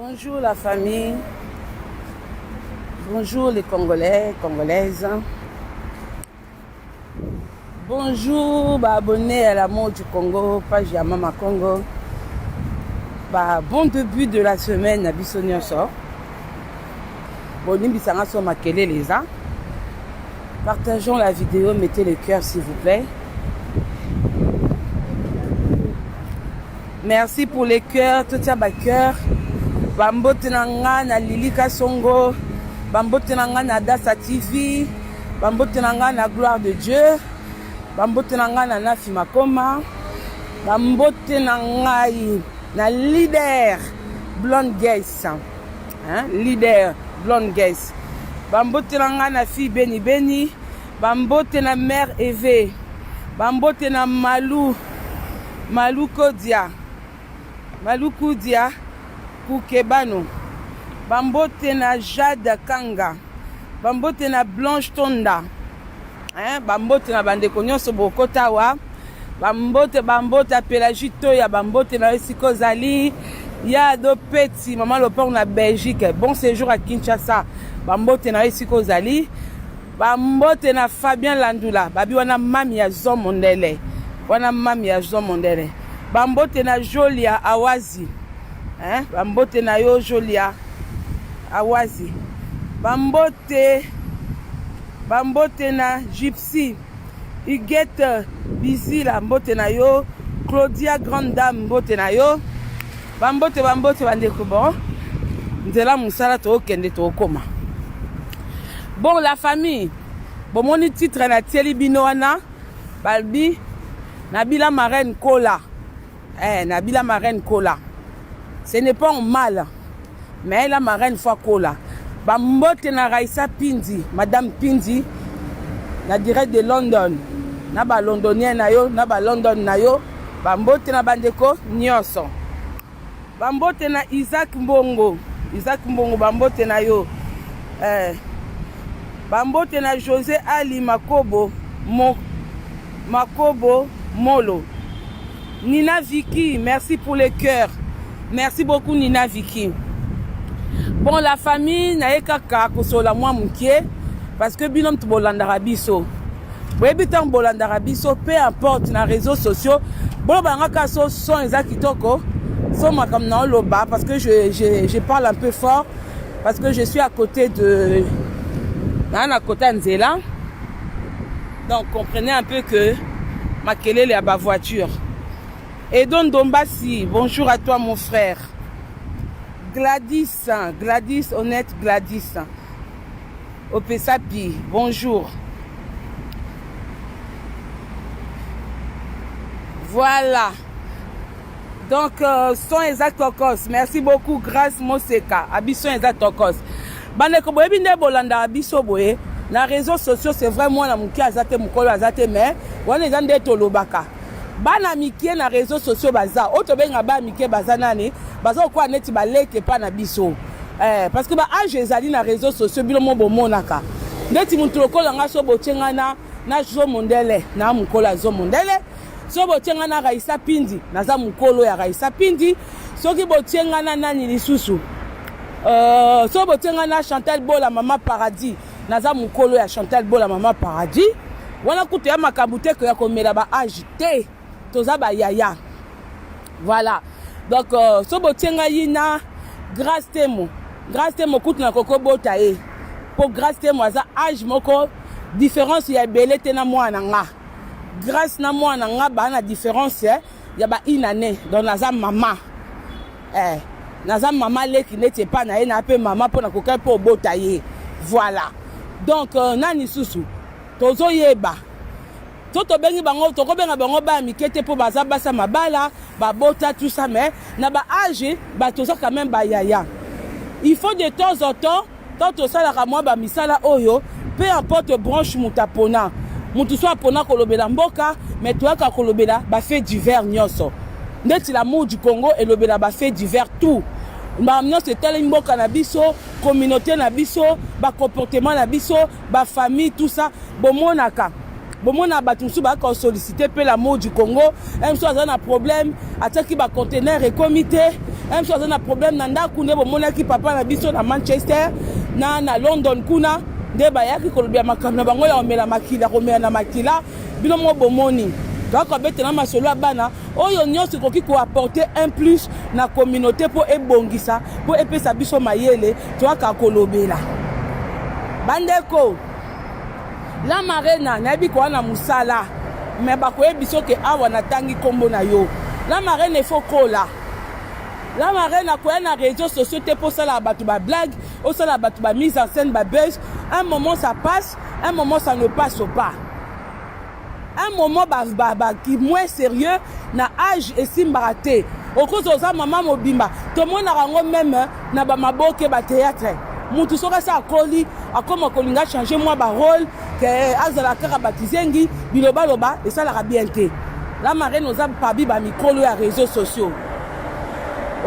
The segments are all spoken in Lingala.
Bonjour la famille, bonjour les Congolais, Congolaises, bonjour abonnés à l'amour du Congo, page ya Mama Congo. Bon début de la semaine à Bissonioso. Bonimbisanga so makele les gens. Partageons la vidéo, mettez le cœur s'il vous plaît. Merci pour les cœurs, tout ça bas cœur. Bambote nanga na Lilika Songo, bambote nanga na Dasa TV, bambote nanga na Gloire de Dieu, bambote nanga na Nafi Makoma, bambote nanga na Leader Blonde Guess, Leader Blonde Guess, bambote nanga na Fille Beni Beni, bambote na Mère Eve, bambote na Malou Kodia, Malou Kodia. Kukebano, bambote na Jade Kanga, bambote na Blanche Tonda, bambote na bandeko nyonso bokotawa, bambote apelagito ya bambote na esiko zali, ya do peti maman lopong na Belgique, bon séjour à Kinshasa, bambote na esiko zali, bambote na Fabien Landula, babi wana mami ya Zomondele, bambote na Jolia Awazi. Bambote na yo Jolia Awazi, bambote na Gypsy Huguette Bizila, mbote na yo Claudia Grande Dame, mbote na yo bambote bandeko bon nzela musala to kende to koma. Bon la famille, bon moni titre na tieli bino wana balbi Nabila Marraine Kola, Nabila Marraine Kola. Ce n'est pas un mal, mais la marraine fois kola. Bambote na Raissa Pindi, Madame Pindi, na direct de London. Na ba londonien na yo, na ba London na yo. Bambote na bandeko nyonso. Bambote na Isaac Mbongo, bambote na yo. Bambote na José Ali Makobo Molo. Nina Vicky, merci pour les cœurs. Merci beaucoup Nina Vicky. Bon la famille na ekaka kosola mwa mukie parce que binom to bolandara biso. Boyebitan bolandara biso peu importe na réseaux sociaux. Bon bangaka so son eza kitoko. So makam na loba parce que je parle un peu fort parce que je suis à côté de à côté Nzela. Donc comprenez un peu que makelele ya ba voiture. Et donc Dombassi, bonjour à toi mon frère. Gladys, honnête Gladys. Opesapi, bonjour. Voilà. Donc, son exact tokos. Merci beaucoup, Grâce Moseka. Abisson exact tokos. Baneko boye binde bolanda abisso boye. Na réseaux sociaux, c'est vraiment la mouki azate mukolo azate mais. Wana ezande tolobaka. Bana mikie na réseaux sociaux baza oto benga ba mikie baza nani baza kwa neti baleke pa na biso parce que ba age ezali na réseaux sociaux bilo mo bomonaka neti muntu lokola nga so botenga na Zomondele na mukola Zomondele so botenga na Raissa Pindi naza mukolo ya Raissa Pindi soki botenga na nani lisusu so botenga na Chantal Bola Mama Paradis naza mukolo ya Chantal Bola Mama Paradis wana kutu ya makabute ko ya komela ba age te toza ba yaya. Voilà. Donc so botenga yina Grâce Temo kutu na koko bota e. Po Grâce Temo aza age moko différence ya belete na mwana nga. Grâce na mwana nga ba na différence ya ba inane donc naza mama. Naza mama leki nete pa na e na pe mama po na koka po bota e. Voilà. Donc nani susu tozo yeba. Toto bengi bango toko benga bango ba mikete po baza basa mabala ba bota tout ça mais na ba âge ba toza quand même ba yaya. Il faut de temps en temps tant ça la moi ba misala oyo peu importe branche mutapona mutu soit pona kolobela mboka mais toi ka kolobela ba fait divers nyonso ndeti l'amour du Congo et lobela ba fait divers tout ba nyonso tele mboka na biso communauté na biso ba comportement na biso ba famille tout ça bomonaka. Bon, mon abatoussou va solliciter peu l'amour du Congo. Même si on a un problème, attaquer ba conteneur et comité, même chose na problème na ndako nde bomonaki papa na biso na Manchester na London kuna nde bayaki kolobia makambo na bango ya komela makila komela na makila bino mo bomoni donc abetela masolo ya bana oyo nyonso ekoki koapporter un plus na communauté mpo ebongisa mpo epesa biso mayele toyaka kolobela bandeko la marena nayebi koa na mosala me bakoyebi soki awa natangi nkombo na yo la marena efo kola la marena koya na réseaux sociaux te mpo osala bato bablague osala bato bamise en scène babuzz un moment ça passe un moment ça ne passe pas un moment qui moins sérieux na âge esimbaka te okozi oza mama mobimba tomonaka yango meme na bamaboke bathéâtre mutu soki asa akoli akoma kolinga changer mwa barole ke azala kaka batizengi bilobaloba esalaka bien te la marraine oza parmi bamikolo ya réseaux sociaux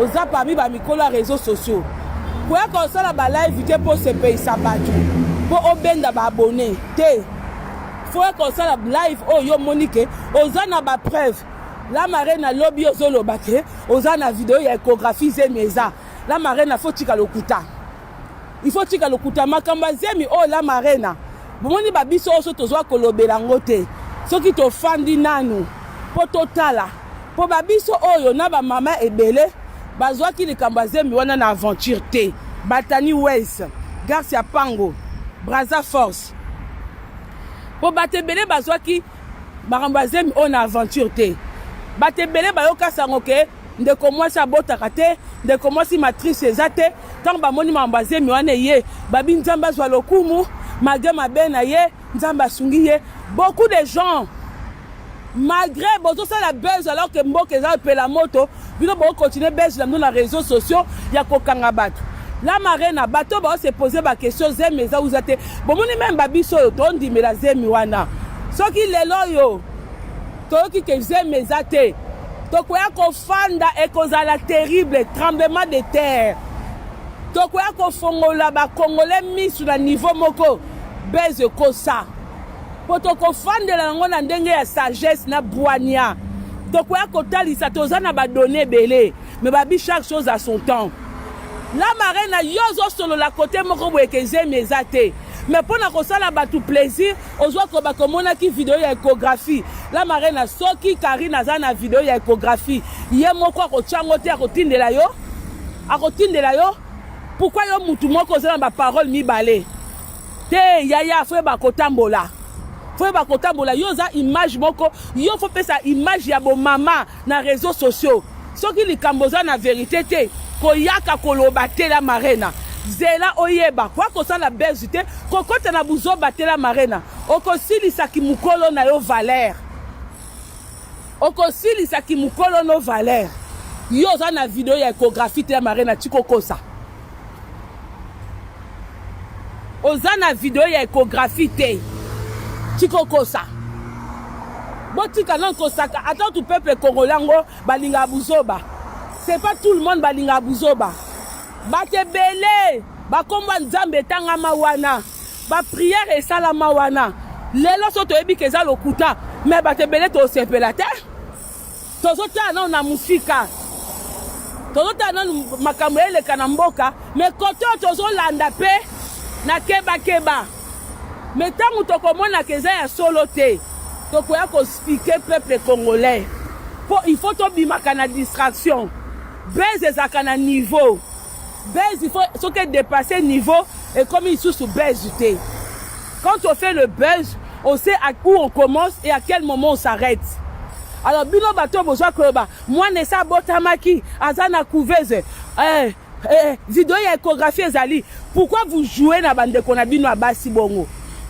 oza parmi bamikolo ya réseaux sociaux koyaka osala balive te mpo sepeyisa bato mpo obenda baabone te foyaka osala live oyo omoni ke oza na bapreuve la marraine alobi ozoloba ke oza na video ya échographie zemi eza la marraine fo tika lokuta il faut tika lokuta makambo zemi oyo la marraine bomoni babiso oso tozwa kolobela ngo te soki tofandi nanu mpo totala mpo babiso oyo na bamama ebele bazwaki likambo zemi wana na aventure te Batani West Garcia Pango Braza Force po batebele bazwaki makambo zemi oyo na aventure te batebele bayoka sango ke ndeko mwasi abotaka te ndeko mwasi matrice eza te ntango bamoni makambo zemi wana ye babi nzambe azwa lokumu malgré mabe na ye nzambe asungi ye beaucoup de gens malgré bozosala buzz alors que mboka eza epela moto bino bokokontinue buzz na bino na réseaux sociaux ya kokanga bato la marraine bato baose pose bakestion zemi eza uza te bomoni meme babiso oyo tondimela zemi wana soki lelo oyo toyoki ke zemi eza te tokoya kofanda ekozala terrible tremblement de terre tokoya kofongola bakongole misu na niveau moko beze kosa po tokofandela yango na ndenge ya sagesse na bwania tokoya kotalisa toza na badone ebele me babi chaque chose à son temps la marraine yo ozosolola kote moko boye ke zemi eza te mais mpona kosala bato plaisir ozwa ko bakomonaki video ya échographie la marraine soki Karine aza na video ya échographie ye moko akotyango te akotindela yo pourquoi yo mutu moko oza na baparole mibale te yaya fo bakotambola yo oza image moko yo fo pesa image ya bomama na réseaux sociaux soki likambo oza na vérité te koyaka koloba te la marraine zela oyeba kwa kosala buzz te kokota na buzoba te la marraine okosilisaki mukolo na yo valeur okosilisaki mukolo no valeur yo oza na video ya échographie te la marraine tikokosa oza na video ya échographie te tikokosa botika non kosaka attends tout peuple congolais ngo balinga buzoba c'est pas tout le monde balinga buzoba batebele bakomba nzambe etangama wana bapriere esalama wana lelo so toyebi ke eza lokuta me batebele tosepela te tozotala nano na musika tozotala nano makambo eleka na mboka me kote oyo tozolanda mpe na kebakeba me ntango tokomona ke eza ya solo te tokoya kospike peuple congolais po il faut tobimaka na distraction beze ezalaka na niveau buzz, il faut ce qui dépasser niveau et comme il sous buzz. Quand on fait le buzz, on sait à où on commence et à quel moment on s'arrête. Alors bino bato bozo koba moi ne sa botamaki azana couveuse vidéo ya échographie ezali pourquoi vous jouez na bandeko na bino abasi bongo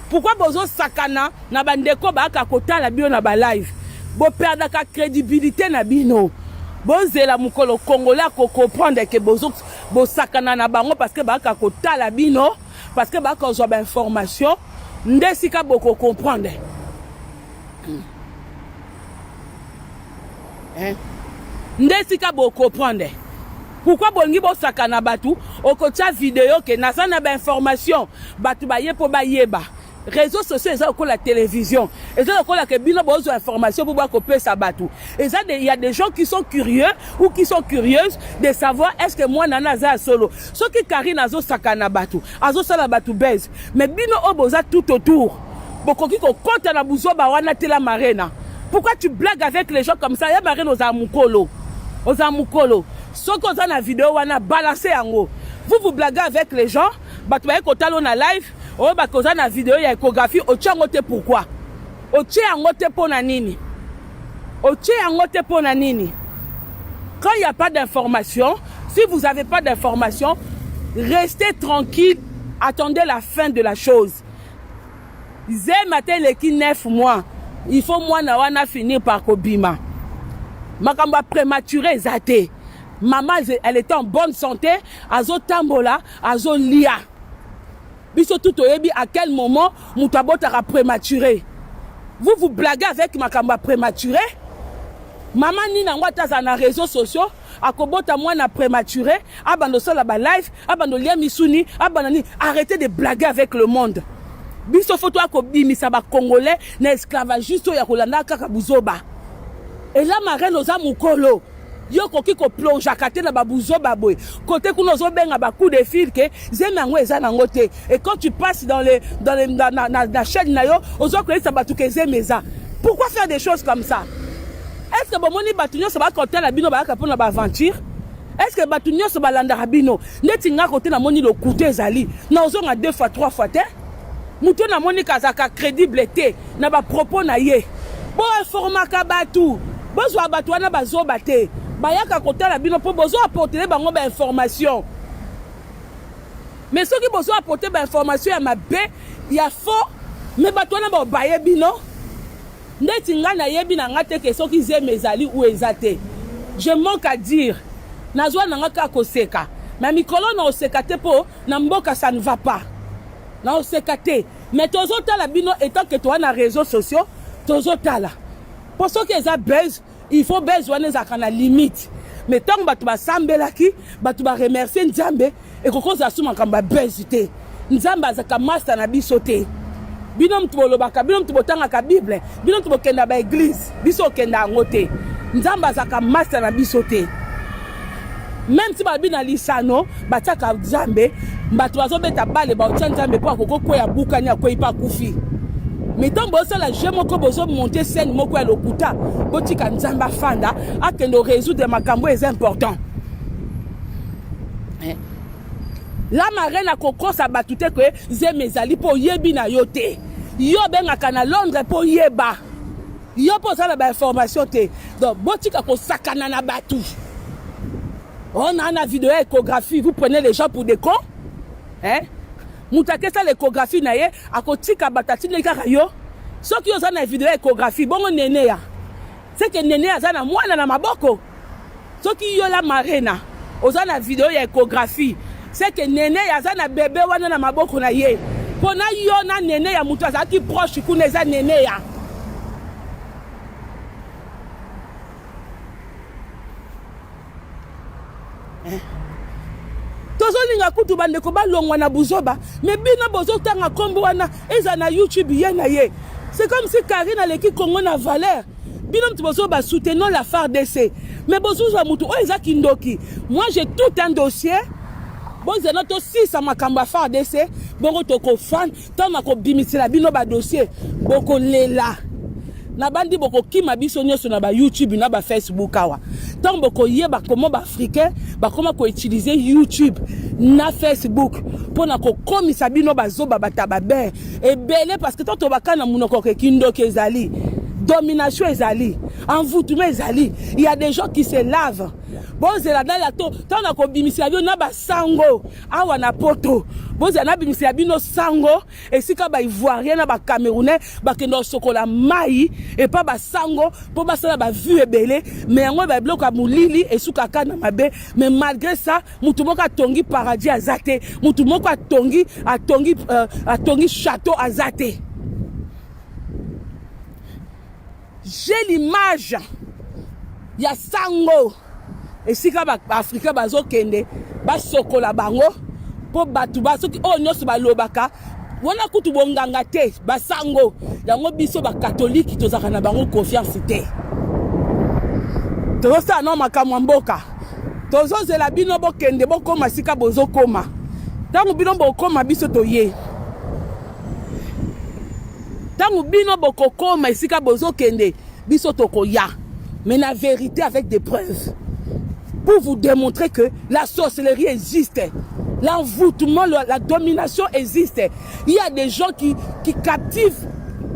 pourquoi bozo sakana na bandeko ba ka kotala bino na ba live bo perdre ka crédibilité na bino bozela mukolo congolais ko comprendre que bozo sakana na bango parce que ba ka kotala bino parce que ba ka zo ba information ndesika boko comprendre ndesika boko comprendre pourquoi bongi bo sakana batu okocha vidéo ke na sana ba information batu ba yepo ba yeba réseaux sociaux eza comme la télévision eza comme la que bino bozo information pour copier ça batou il y a des gens qui sont curieux ou qui sont curieuses de savoir est-ce que moi nana za solo ce qui Karine azo sakana batou azo sala batou base mais bino oboza tout autour bokoki ko compte na buzoba wana tela marena pourquoi tu blagues avec les gens comme ça ya marena aux amukolo ce qu'on a na vidéo wana balancer yango vous blaguez avec les gens batou ba ko talo na live oh bah cause na vidéo ya échographie au tchangote pourquoi au tchangote pona nini au tchangote pona nini quand il n'y a pas d'information si vous n'avez pas d'information restez tranquille attendez la fin de la chose zé matin les qui 9 mois il faut moi na wana finir par kobima makamba prématuré zate maman elle était en bonne santé azo tambola azo lia biso tout oyebi à quel moment mutabota a prématuré vous blaguez avec makamba prématuré maman ni na ngwata za na réseaux sociaux akobota mwana prématuré abando sola ba live abando lia misuni abanani arrêtez de blaguer avec le monde biso photo akobimisa ba congolais na esclavagiste ya kolanda kaka buzoba et là marraine oza mukolo yo koki ko plonge akate na babuzo baboy côté kuno zo benga ba coup de fil que zemango eza nango te et quand tu passes dans la chaîne na yo ozo ko esa batu ke zemeza pourquoi faire des choses comme ça est-ce que bomoni batu nyo so ba côté la bino ba ka pona ba aventure est-ce que batu nyo so ba landa rabino neti nga côté na moni le couteau ezali na ozo nga 2 fois 3 fois te muto na moni kazaka crédible te na ba propos na ye bo informa ka batu bozwa batu wana bazoba te bayaka kotala bino po bozo apporter bango ba information mais ceux qui bozo apporter ba information ya mabe ya faux mais batu wana ba baye bino ndeti nga na yebi na ngate ke soki zeme ezali ou ezate je manque à dire nazwa na ngaka koseka mais mikolo na oseka te po na mboka ça ne va pas na oseka te mais tozo tala bino étant que toi na réseaux sociaux tozo tala pour ceux qui eza buzz il faut besoin de la limite mais tant que tu vas sambelaki tu vas remercier Nzambe et que quand ça souma kamba bezité Nzambe azaka master na bisoté binom tu bolobaka binom tu botanga ka bible binom tu bokenda ba église biso kenda ngote Nzambe azaka master na bisoté même si ba bina lisano bataka Nzambe tu vas obeta bale ba otya Nzambe po akoko ya bukanya ko ipa kufi. Mais tant que la je moko bozo monter scène moko ya lokuta botika Nzamba fanda akendo résoudre makambo est important. La marraine a koko sa batute que zemezali po yebi na yote. Yo benga kana Londres po yeba. Yo posa la information te. Donc botika ko sakana na batu. On a une vidéo échographie, vous prenez les gens pour des cons? Hein? Moutake sa l'échographie na ye akotika batati le kaka yo soki yo za na vidéo échographie bongo nene ya c'est que nene ya za na mwana na maboko soki yo la marena oza na vidéo ya échographie c'est que nene ya za na bébé wana na maboko na ye pona yo na nene ya mutu azaki proche kuna za nene ya tozolinga kutu bandeko balongwa na buzoba mais bino bozotanga kombo wana eza na YouTube ye na ye c'est comme si Karine aleki Congo na valeur bino mtu bozoba soutenons la FARDC mais bozuza mutu o eza kindoki moi j'ai tout un dossier bozana to 6 makambo ya FARDC bongo toko fan tama ko bimisela bino ba dossier boko lela na bandi boko kima biso nyoso na ba YouTube na ba Facebook awa tant boko yeba comment ba africain ba comment ko utiliser YouTube na Facebook pour na ko komisa bino bazoba batababe et belé parce que tant to bakana munoko ke kindo kezali domination ezali envoûtement ezali il y a des gens qui se lavent bozela dala to tant na ko bimisa bino na ba sango awa na poto bozela na bimisa bino sango esika ba ivoirien na ba camerounais ba kendo sokola mai et pas ba sango pour ba sala ba vue ebele mais yango ba bloka mulili esuka kana mabe mais malgré ça mutu moko atongi paradis azate mutu moko atongi château azate. J'ai l'image ya sango esika ba Afrika bazo kende ba sokola bango po batu ba soki o nyoso ba lobaka wana kutu bonganga te basango yango biso ba catholique tozaka na bango confiance te toza na makamwa mboka tozozela bino bokende bokoma sika bozokoma tangu bino bokoma biso toye tangu bino bokokoma esika bozokende biso tokoya mais la vérité avec des preuves pour vous démontrer que la sorcellerie existe, l'envoûtement, la domination existe. Il y a des gens qui captivent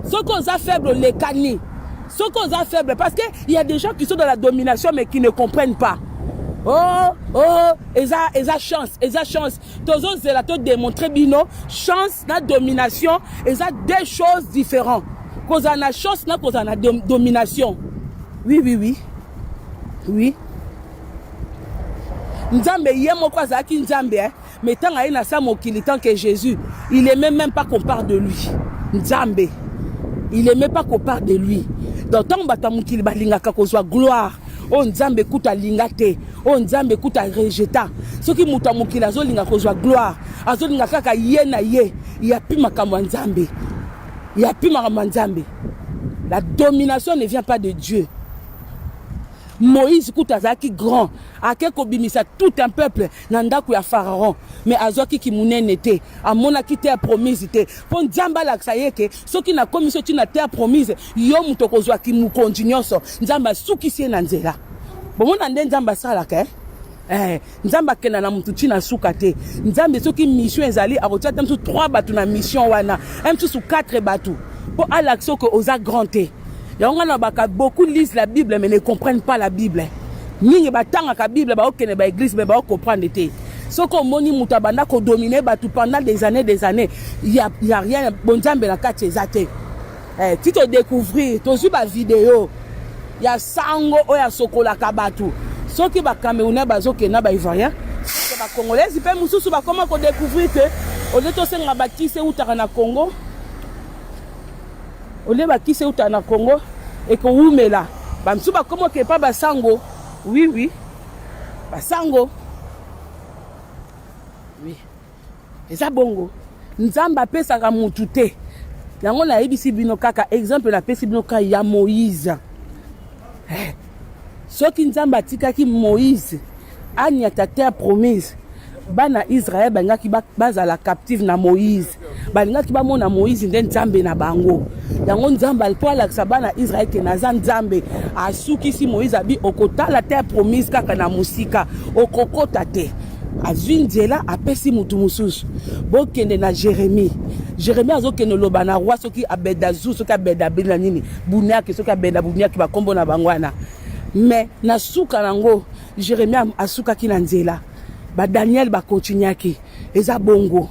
ceux qu'on a faibles, les canis. Ceux qu'on a faibles, parce qu'il y a des gens qui sont dans la domination mais qui ne comprennent pas. Ils ont chance. Toujours, c'est là de démontrer bino, chance, la domination, ils ont deux choses différentes. Quand on a chance, quand on a domination. Oui. Nzambe yemo kwa zaki Nzambe mais tant a na sa mokili tant que Jésus il aimait même pas qu'on parle de lui. Nzambe il aimait pas qu'on parle de lui. Donc tant bata mokili balingaka kozwa gloire o Nzambe kuta lingate o Nzambe kuta rejeta soki muta mokili azolinga kozwa gloire azolinga kaka ye na ye ya pima kama Nzambe ya pima kama Nzambe. La domination ne vient pas de Dieu. Moïse Koutazaki grand, a quelque bimisa tout un peuple, nandaku ya pharaon, mais azoki ki munene te, a mona ki terre promise te. Pon Nzamba la ksayeke, so ki na commission tu na terre promise, yo mutoko zwa ki mu kontinyoso, Nzamba suki sie na nzela. Bon mona nde Nzamba sala ke? Nzamba kena na mutu tina suka te. Nzambe so ki mission ezali a rotia tem sou 3 batu na mission wana, même sou 4 batu. Pour à l'action que osa grand te. Beaucoup lisent la Bible mais ne comprennent pas la Bible. Ni batanga ka Bible ba okene ba église mais ba comprendre te. Ce qu'on moni mutabanda ko dominer batu pendant des années il y a rien bon Nzambe na kati ezate. Tu te découvrir to zu ba vidéo. Ya sango o ya sokola ka batu. Ce qui ba Camerounais bazokena ba Ivoirien, ba Congolais pe mususu ba comment ko découvrir que au lieu to senga bakise utaka na Congo. Ole ba kise uta na Congo et ko umela ba msuba komo ke pa basango oui basango oui eza bongo Nzamba pesa ka mutu te yango na ebisi bino kaka exemple na pesi bino ka ya Moïse soki Nzamba tikaki Moïse anya ta terre promise bana Israël bangaki bazala captive na Moïse balingaki ba mona Moïse nde Nzambe na bango yango Nzamba alpo alakisa bana Israël ke naza Nzambe asuki si Moïse abi okota la terre promise kaka na musika okokota te azwi nzela apesi mutu mususu bokende na Jérémie azokende loba na roi soki abedazu soki abeda bila nini buniaki soki abeda buniaki bakombo na bangwana mais na suka nango Jérémie asukaki na nzela ba Daniel ba continuaki eza bongo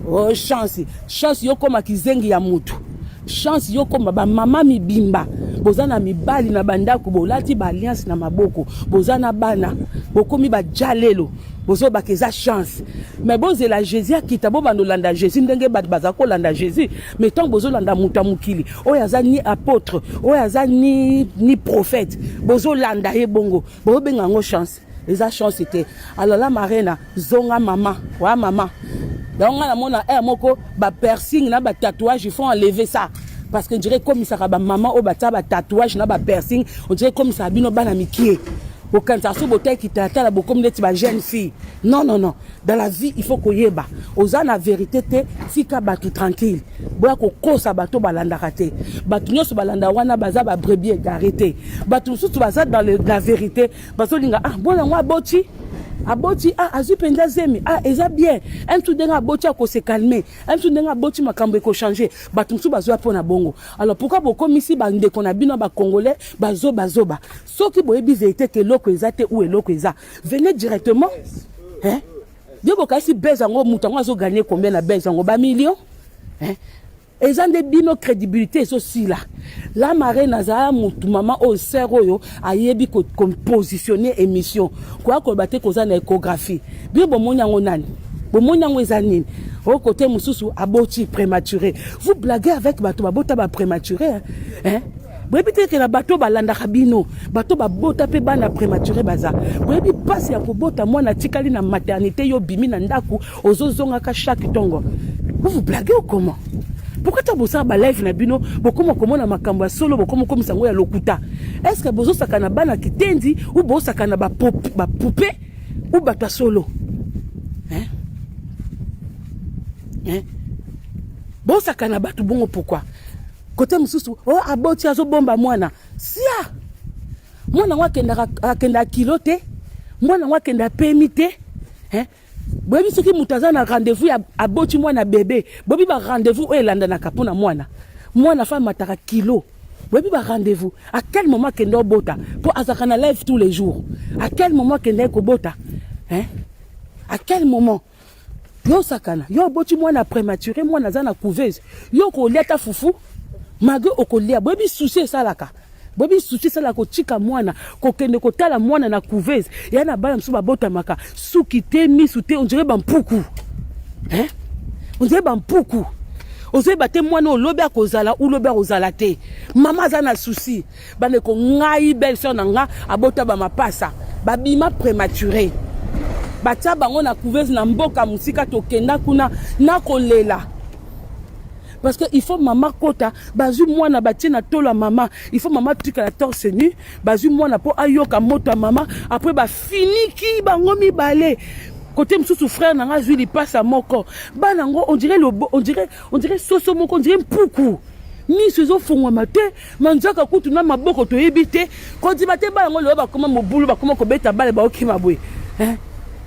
oh chance yokoma kizengi ya mutu chance yokoma ba mama mibimba bozana mibali na bandako bolati ba alliance na maboko bozana bana bokomi ba jalelo bozo bakeza chance mais bozela Jésus akita bo bandolanda Jésus ndenge bazako landa Jésus mais tant bozo landa muta mukili oyaza ni apôtre oyaza ni prophète bozo landa ye bongo bo benga ngo chance eza chance te alors la marena zonga mama wa mama donc on a mona moko ba piercing na ba tatouage il faut enlever ça parce que on dirait comme ça ba maman o ba tatouage na ba piercing on dirait comme ça bino bana mikie au kanza so botai ki tata la bokom neti ba jeune fille non dans la vie il faut koyeba oza na vérité te sika batu tranquille boya ko kosa bato balanda raté batu nyoso balanda wana baza ba brebis égaré te batu susu baza dans la vérité baso linga bona ngwa aboti azupenda zemi eza bien un tout denga aboti ko se calmer un tout denga aboti makambo ko changer batu susu bazo pona bongo alors pourquoi bokomisi bande ko na bino ba congolais bazoba soki boyebi vérité que loko ezate ou eloko eza venez directement Dieu bokasi bezango mutango azo gagner combien na bezango ba millions ils ont des bino crédibilité aussi là la marée nazara mutu mama au seroyo ayebi ko positionner émission quoi ko baté ko za na échographie bi bo monyango nani bo monyango ezanini au côté mususu aboti prématuré vous blaguez avec bato babota ba prématuré Brebite que la bateau balanda kabino, bateau babota pe bana prématuré baza. Brebi passe ya kobota mwana tikali na maternité yo bimi na ndaku ozozonga ka chaque tongo. Vous vous blaguez ou comment? Pourquoi tu as besoin de live na bino? Comment na makambo solo, comme sango ya lokuta? Est-ce que bozo sakana bana kitendi ou bozo sakana ba poupée ou ba solo? Hein? Hein? Bozo sakana ba tout bon pourquoi? Côté mususu, oh aboti azo bomba mwana. Sia. Mwana wakenda kilote, mwana wakenda permité, hein? Bobi soki mutaza na rendez-vous ya aboti mwana bébé, bobi ba rendez-vous elanda na kapona mwana. Mwana fa mataka kilo. Bobi ba rendez-vous. À quel moment kendo bota pour azakana live tous les jours? À quel moment kendo ko bota? Hein? À quel moment? Yo sakana, yo boti mwana prématuré, mwana za na couveuse. Yo ko leta fufu, mage okolia. Bobi souci salaka. Bobi souci sala ko chika mwana ko kende ko tala mwana na couveuse yana bala msuba bota maka suki te misute on dirait bampuku. Hein? On dirait bampuku. Ozo bate mwana olobe akozala ou lobe ozala te. Mama za na souci. Bane ko ngai belle sœur nanga abota ba mapasa. Babima prématuré. Batia bango na couveuse na mboka musika to kenda kuna na kolela. Parce que il faut maman kota, bazu moi na bati na tola maman, il faut maman tuka la torse nu, bazu moi na po ayoka moto maman, après ba fini ki bango mi balé. Côté msusu frère nanga zui li passe à moko. Banango on dirait on dirait soso moko, on dirait mpuku. Mi sezo fongwa mate, manzaka kutu na maboko to ebité, ko di bate banango lo ba koma mobulu ba koma ko beta bale ba okima boy. Hein?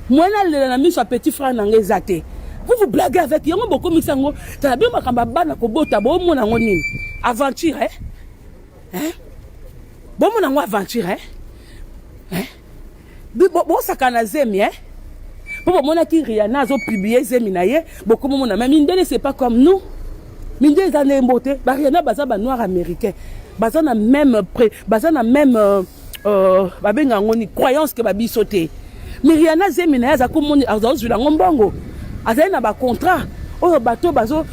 Moi na la mi so petit frère nanga ezate. Vous vous blaguez avec yango beaucoup misango. T'as bien ma kamba bana ko bota bo mo nango nini. Aventure hein? Hein? Bo mo nango aventure hein? Hein? Bo sakana zemi hein? Bo mo na ki Rihanna zo publier zemi na ye, beaucoup mo na même Mindele c'est pas comme nous. Mindele za nembote, ba Rihanna baza ba noir américain. Baza na même ba benga ngoni croyance que ba bisoté. Mais Rihanna zemi na ya za ko moni azo la ngombongo. Azali na ba contrat oyo bato bazo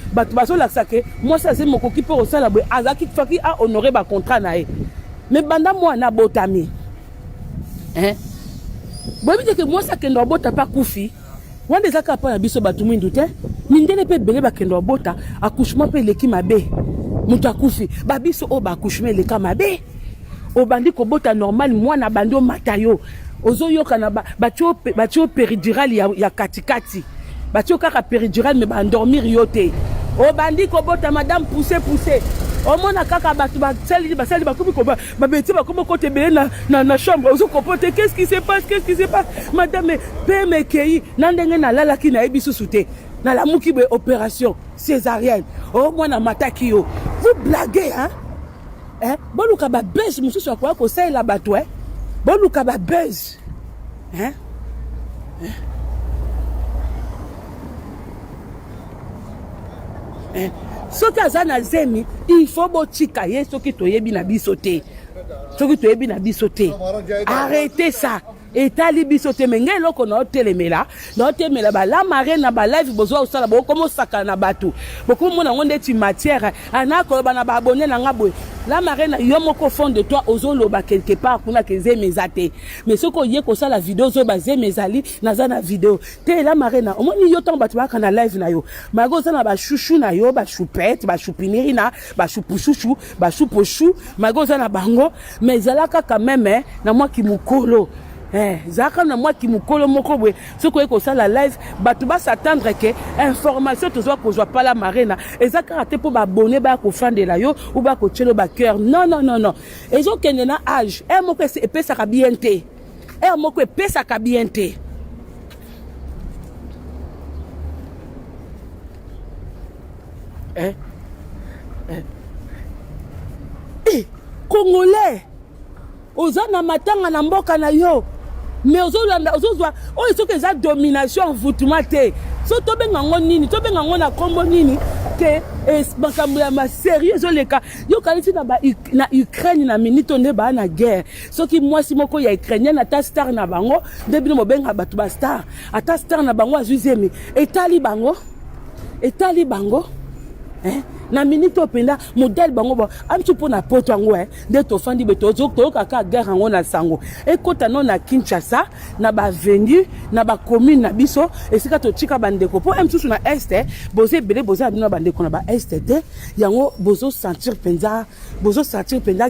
laksa ke moi ça c'est mon koki pour osala boy azaki faki a honorer ba contrat na ye mais banda moi na botami hein bobi te que moi ça kendo bota pa kufi wande zaka pa na biso bato mwindu te mindele pe bele ba kendo bota accouchement pe leki mabe mutu akufi ba biso o ba accouchement leka mabe o bandi ko bota normal moi na bando matayo ozo yoka na batio péridural ya katikati. Batio kaka péridural mais ba endormir yote. O bandi ko bota madame pousser. O mona kaka batu ba sali ba komi ko ba beti ba komo côté belé na chambre ozo kopote qu'est-ce qui se passe madame me kei nandenge na lala ki na ebisu sute. Na la muki be opération césarienne. O mona mataki yo. Vous blaguez hein? Hein? Boluka ba buzz musu so kwa ko sai la batu hein? Boluka ba buzz. Hein? Hein? Soki azana zemi il faut botika ye soki toyebi na bisote arrêtez ça etali bisote menge loko na otelemela ba la marraine na ba live bozo osala bo komo saka na bato boko mona ngonde ti matière anako bana ba abonné na ngabwe la marraine yo moko fond de toi ozoloba quelque part kuna ke zemi zate mais soko ye ko sala vidéo zo ba zemi zali na za na vidéo te la marraine o moni yo ton bato ba kana live na yo mago za na ba chouchou na yo ba choupette ba choupiniri na ba chouchou ba choupochou mago za na bango mais zalaka quand même na moi ki mukolo zaka na moi ki mukolo moko bwe soko eko sala live batu ba s'attendre que information to zo ko zo pas la marraine ezaka raté pour ba abonner ba ko fandela yo ou ba ko tchelo ba cœur non ezo kende na âge moko epesa ka bien te moko epesa ka bien te Congolais ozana matanga na mboka na yo mais ozozwa oyo soki eza domination envoûtement te so tobenga ngo nini tobenga ngo na kombo nini ke makambo ya masérieux ezoleka yo kalisi na Ukraine na minito nde baa na guerre soki mwasi moko ya ukrainien ata star na bango nde bino mobenga bato ba star ata star na bango azwi zemi etali bango na minute openda modèle bango ba amtu po na poto yango de to fandi beto to kaka guerre yango na sango ekota non na Kinshasa na ba vendu na ba commune na biso esika to tika bandeko po amtu na est boze belé boze abino bandeko na ba est te yango bozo sentir penza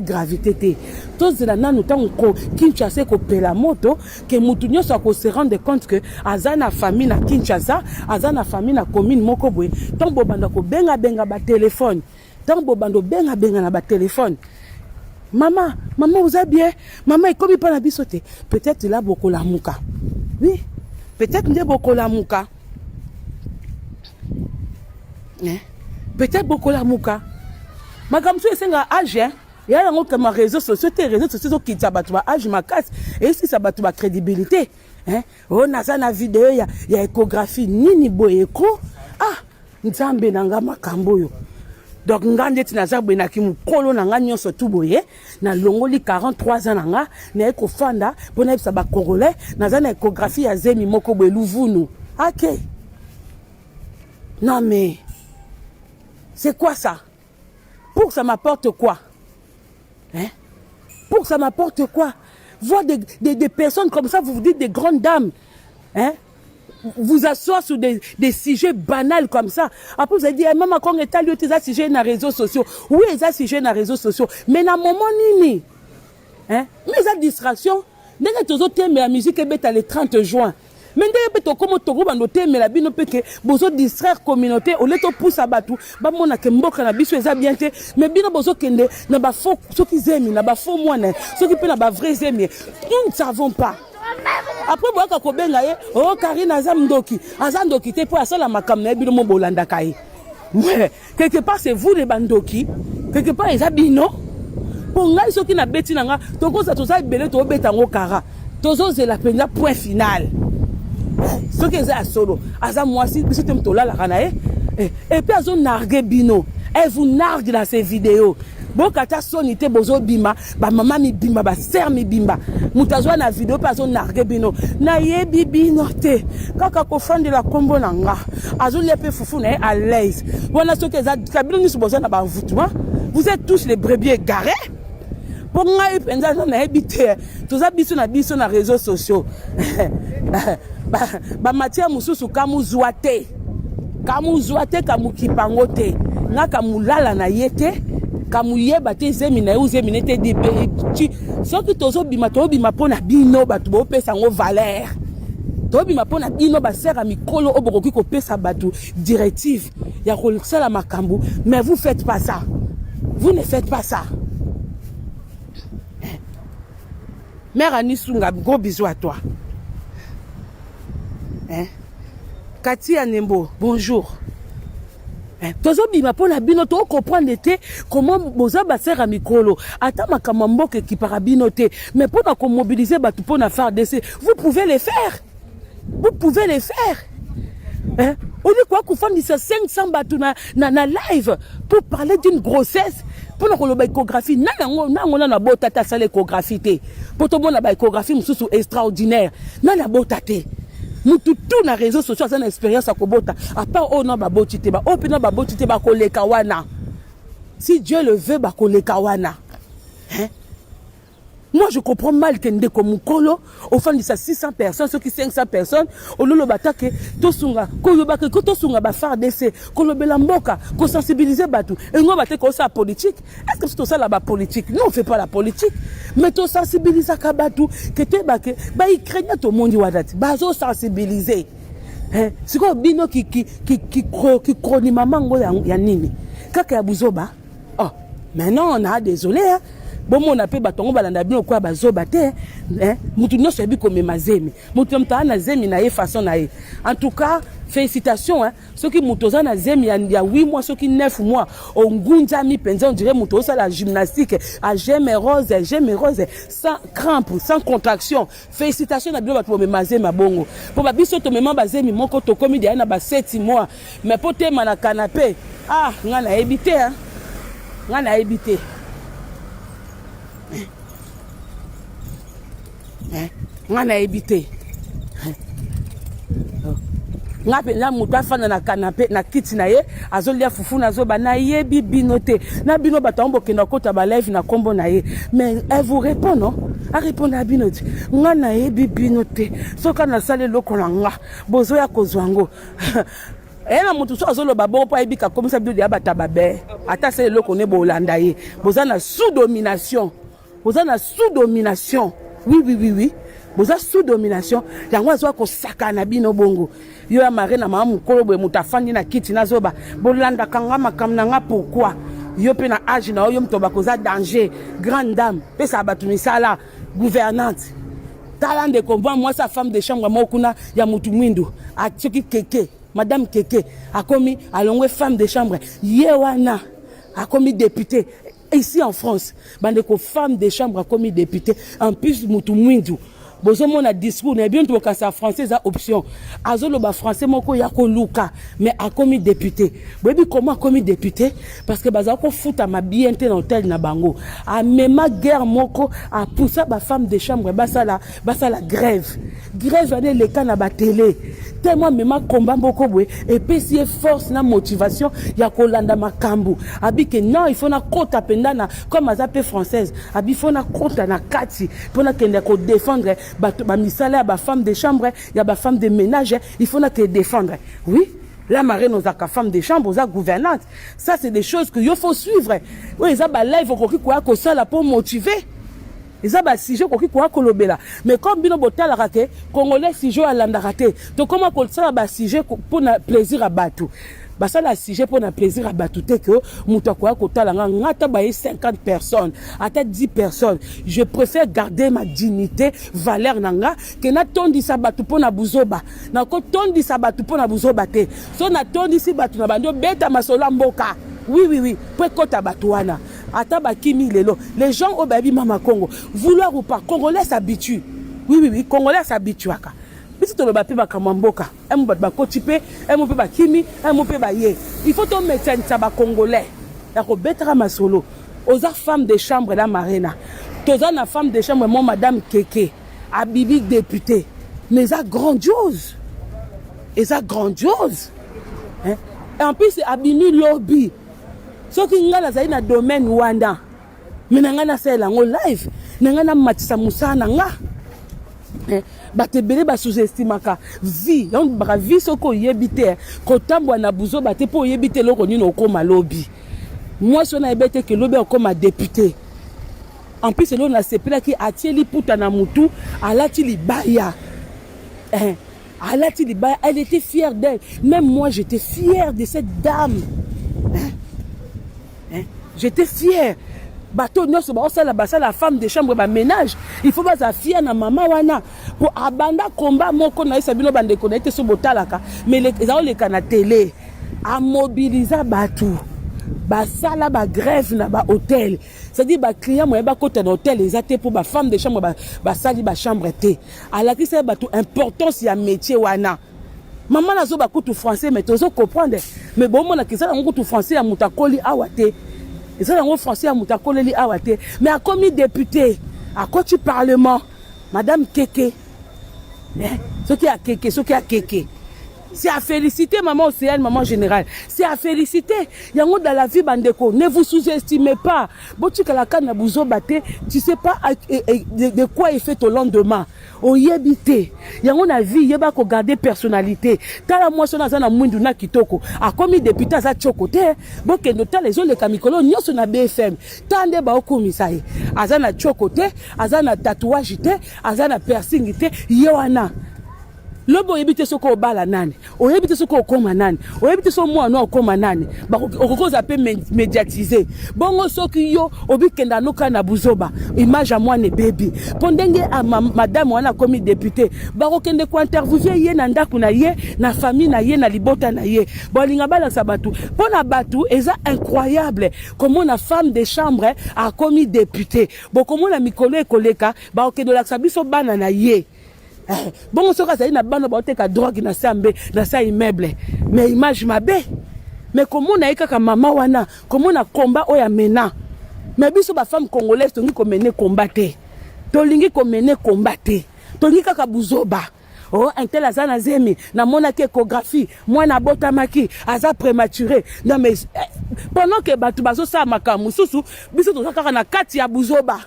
gravité te to zela nanu tango ko Kinshasa ko pela moto ke mutu nyoso ko se rendre compte que azana famille na Kinshasa azana famille na commune moko boye tango banda ko benga ba téléphone tango bando benga na ba téléphone maman vous allez bien maman comme il parle biso te peut-être là beaucoup la muka oui peut-être ndé beaucoup la muka peut-être beaucoup la muka makamso esenga âge il y a un comme réseaux sociaux qui t'abattent âge ma casse et si ça battu ma crédibilité on a ça na vidéo il y a échographie nini boyeko nzambe nanga makambo yo donc ngande tinaza bena ki mukolo nanga nyonso tu boye na longoli 43 ans nanga na eko fanda pona bisa ba congolais naza na échographie ya zemi moko boye luvunu OK non mais c'est quoi ça pour ça m'apporte quoi pour ça m'apporte quoi voir des personnes comme ça vous vous dites des grandes dames vous asseoir sur des sujets banals comme ça. Après, vous avez dit, même quand on est allé, il y a des sujets dans les réseaux sociaux. Oui, il y a des sujets dans les réseaux sociaux. Mais dans le moment, nini. Mais il y a des distractions. Dès que tu as la musique, il y a les 30 juin. Mais dès que tu as comme la bino peke, bozo distraire communauté, au lieu de pousser à batou, ba mona ke mboka na biso eza bien te, mais bino bozo kende na ba faux ceux qui aiment, na ba faux moine, ceux qui pe na ba vrais amis. Nous ne savons pas. Après boka ko benga ye oh Karine azamdoki te po asala makamna bino mo bolanda kai mais quelque part c'est vous les bandoki quelque part eza bino pour ngai soki na beti nanga tokoza toza belé to beta ngo kara tozo zela penza point final soki eza solo aza mwasi biso te mtola la kana et puis azo nargue bino elle vous nargue dans ces vidéos bokata sonité bozo bima ba mama mi bimba ba sœur mi bimba mutazwa na vidéo pa zo nargue bino na yebi bino te kaka ko fande la kombo nanga azo lepe fufu na à l'aise wana soki za kabilo ni bozo na ba vutuma vous êtes tous les brebis égarés pour ngai penza na ebite toza biso na réseaux sociaux ba matière mususu kamuzwa te kamukipango te na kamulala na yete kamuyeba te zemi na uzemi nete di soki tozo bima pona bino batu bo pesa ngo valeur to bima pona bino ba sera mikolo obokoki ko pesa batu directive ya ko sala makambu mais vous faites pas ça vous ne faites pas ça Mère Anisunga gros bisous à toi Cathy Anembo bonjour tozo bima pona bino to comprendre te comment boza basera à mikolo ata makamambo qui parabino te mais pona ko mobiliser batu pona faire DC vous pouvez les faire on dit quoi qu'on fasse 500 batu na live pour parler d'une grossesse pour la échographie na bota ta sala échographie te pour to bona ba échographie mususu extraordinaire na bota te mutu tout na réseaux sociaux ça une expérience à kobota à part oh non ba botite ba oh pina ba botite ba koleka wana si Dieu le veut ba koleka wana moi je comprends mal que ndeko mukolo au fond de ça 600 personnes ceux qui 500 personnes au lolo batake tosunga koyoba ke tosunga ba faire DC kolobela mboka ko sensibiliser batu et ngo baté ko ça politique est-ce que c'est ça la politique non on fait pas la politique mais to sensibiliser ka batu que te ba y craignent tout monde wadati bazo sensibiliser c'est quoi bino qui chroni mamango ya nini kaka ya buzoba oh maintenant on a désolé bon on appelle batongo balanda bien quoi bazoba te mutu no sebi comme mazemi mutu mtana zemi na façon na en tout cas félicitations ceux qui mutoza na zemi ya 8 mois ceux qui 9 mois on ngunza mi penza on dirait mutoza la gymnastique à gemme rose sans crampe sans contraction félicitations na bien ba pour mazemi bongo pour ba biso to mema bazemi moko to komi dia na ba 7 mois mais pote na canapé ngana ebité ngana ebité nga penza mutu afanda na canapé na kiti na ye azolia fufu na zoba na ye bibino te na bino batambo kenda kota ba live na kombo na ye mais elle vous répond non a répondre à bino te nga na ye bibino te soka na sale loko na nga bozo ya kozwango ena mutu so azoloba bon pa ebika comme ça bido ya batababe ata sale loko ne bolanda ye boza na sous domination oui boza sous domination yango azwa ko saka na bino bongo yo ya mare na mamu kolobwe mutafandi na kiti na zoba bolanda kanga makamna nga pourquoi yo pe na âge na yo mtoba koza danger grande dame pe sa batu misala gouvernante talent de combat moi sa femme de chambre mokuna ya mutu mwindu atiki keke madame keke akomi alongwe femme de chambre yewana akomi député ici en France bandeko femme de chambre akomi député en plus mutu mwindu bozo mona discours na bien to kasa français a option azolo ba français moko ya ko luka mais a commis député bobi comment commis député parce que baza ko futa ma bien te na hôtel na bango a même guerre moko a poussa ba femme de chambre basala grève ane le cas na ba télé tellement même combat moko boy et puis si force na motivation ya ko landa makambu abi que non il faut na kota pendana comme azape française abi faut na kota na kati pona kende ko défendre ba misala ba femme de chambre ya ba femme de ménage il faut na que défendre oui la marraine aux femme de chambre aux gouvernante ça c'est des choses que il faut suivre oui ça ba live ko ça là pour motiver ils ont sujet koki ko kolobela mais comme bino botala raté congolais sujet alanda raté donc comment ko ça ba sujet pour plaisir à batou bah ça la sujet pour na plaisir à batouter que muta kwa kotala ngata ba 50 personnes ata 10 personnes je préfère garder ma dignité valeur nanga que na tondi sa batu pour na buzoba na ko tondi sa batu pour na buzoba te so na tondi si batu na bando beta masola mboka oui pour kota batuana ata bakimi lelo les gens au baby mama Congo vouloir ou pas congolais s'habitue oui congolais s'habitue aka bisi to ba pe ba kamamboka emu ba kotipe emu pe ba kimi emu pe ba ye il faut to mettre ça ba congolais ya ko betra masolo aux femmes de chambre la marina toza na femme de chambre mon madame Keke a bibi député mais ça grandiose hein et en plus abimi lobby so ki ngala za ina domaine wanda mina ngana sela ngo live ngana matisa musana nga batebele ba sous-estimaka vie donc ba vie soko yebite ko tambwa na buzo bate po yebite loko nino ko malobi moi so na ebete ke lobi ko ma député en plus là on a sepela ki atieli puta na mutu alati libaya alati libaya elle était fière d'elle même moi j'étais fière de cette dame j'étais fière bateau nyonso ba osala basala femme de chambre ba ménage il faut baza fier na mama wana pour abanda combat moko na isabino bande connecter so botalaka mais les ezao na télé a mobiliser batou basala ba grève na ba hôtel c'est-à-dire ba client mo ba kota na hôtel ezate pour ba femme de chambre ba sali ba chambre té alaki ça batou importance ya métier wana maman nazo ba kutu français mais tozo comprendre mais bon mona kisala ngutu français ya mutakoli awate et ça en français à mutakoleli awate mais a commis député à côté parlement madame Keke ce qui a Keke c'est à féliciter maman océane maman générale c'est à féliciter yango dans la vie bandeko ne vous sous-estimez pas botika la kana buzo baté tu sais pas de quoi il fait au lendemain oyebité yango na vie yeba ko garder personnalité tala moi sona za na mwindu na kitoko a commis député za chokote bokendo tala les autres kamikolo nyoso na BFM tande ba okomisa ye azana chokote azana tatouage te azana piercing te yewana lobo oyebite soko obala nani oyebite soko okoma nani oyebite so mwana okoma nani okokoza pe médiatiser bongo soki yo obikenda noka na buzoba image à moi ne baby pondenge a madame wana komi député bakokende ko interviewer ye na ndako na ye na famille na ye na libota na ye bolinga bala sabatu pona batu eza incroyable comment une femme de chambre a commis député bokomo na mikolo ekoleka bakokende la sabiso bana na ye bon soka ça ina bana ba oteka drogue na sambe na sa immeuble mais image mabe mais comment na eka ka mama wana comment na combat oya mena mais biso ba femme congolaise tongi ko mener combattre tolingi ko mener combattre tongi kaka buzoba oh un tel aza na zemi na monaki échographie mwana botamaki aza prématuré. Non mais pendant que bato bazo sa makambo susu biso toza kaka na kati ya buzoba.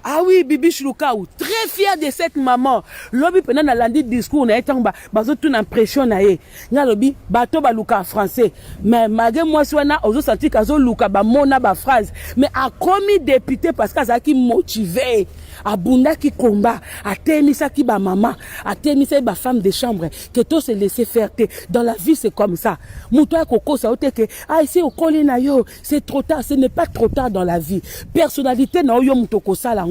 Ah oui, Bibi Chloukaou, très fier de cette maman. Lobi pendant na landi discours na etang bazo tout impression na ye. Nga lobi bato ba luka français. Mais malgré moi swana ozo senti kazo luka ba mona ba phrase. Mais a commis député parce qu'azaki motivé. Abunda ki combat, a temisa ki ba maman, a temisa ba femme de chambre que tout se laisser faire. Dans la vie c'est comme ça. Moutoua koko sa ote que ah ici au koli na yo, c'est trop tard, ce n'est pas trop tard dans la vie. Personnalité na yo mutoko sala.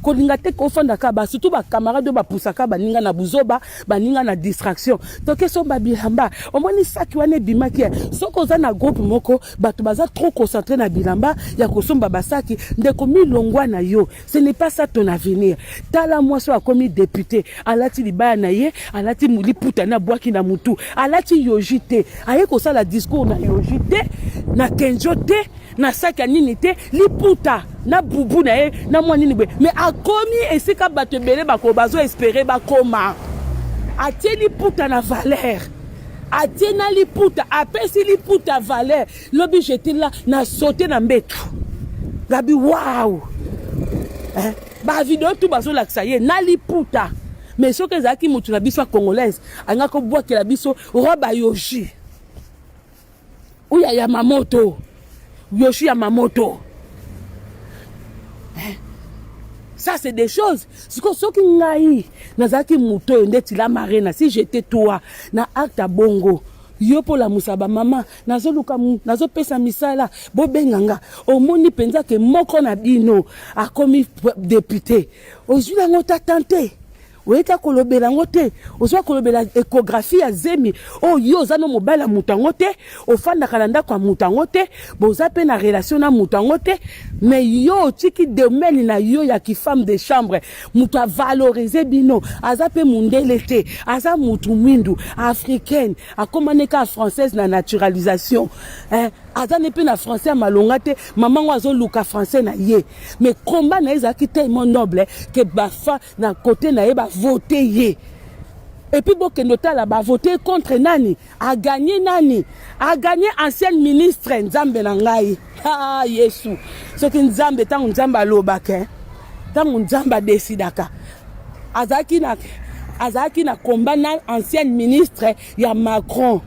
Kolinga te kofanda ka ba surtout ba camarade ba pusaka ba ninga na buzoba ba ninga na distraction toke so ba bilamba omoni saki wane bimaki soko za na groupe moko bato baza trop concentré na bilamba ya kosomba basaki ndeko milongwa na yo. Ce n'est pas ça ton avenir. Tala moi so akomi député alati libaya na ye alati muli puta na bwaki na mutu alati yojite aye ko sala discours na yojite na kenjote na saka nini te liputa na bubu na ye na mwa nini bwe mais akomi esika bato ebele bako bazo espérer bakoma atie liputa na valeur atie na liputa apesi liputa valeur lobi j'étais là na sauté na mbetu gabi waouh ba vidéo tout bazo lakisa ye na liputa mais soki ezalaki mutu na biso congolaise anga ko bwakela biso roba yoshi uya ya mamoto Yoshi Yamamoto. Ça, c'est des choses. C'est comme ça qu'il y a Nazaki Mouto, Ndetila Marina. Si j'étais toi, na acta bongo. Yo pour la musaba maman. Nazo luka nazo pesa misala. Bobenganga. Omoni penza ke moko na bino. A commis député. Aujourd'hui, on t'a tenté. Oeta kolobela ngote ozwa kolobela échographie ya zemi oh yo zano mobala mutangote ofanda kalanda kwa mutangote boza pe na relation na mutangote mais yo tiki domaine na yo ya ki femme de chambre mutu valoriser bino aza pe mundele te aza mutu mwindu africaine akomaneka française na naturalisation aza ne pe na français malonga te maman wazo luka français na ye mais combat na ezaki tellement noble que bafa na côté na ye ba voter ye et puis bokendo tala ba voter contre nani a gagné ancienne ministre Nzambe na ngai ah Yesu ce que Nzambe tangu Nzambe alobaka tangu Nzambe decidaka azaki na combat na ancienne ministre ya Macron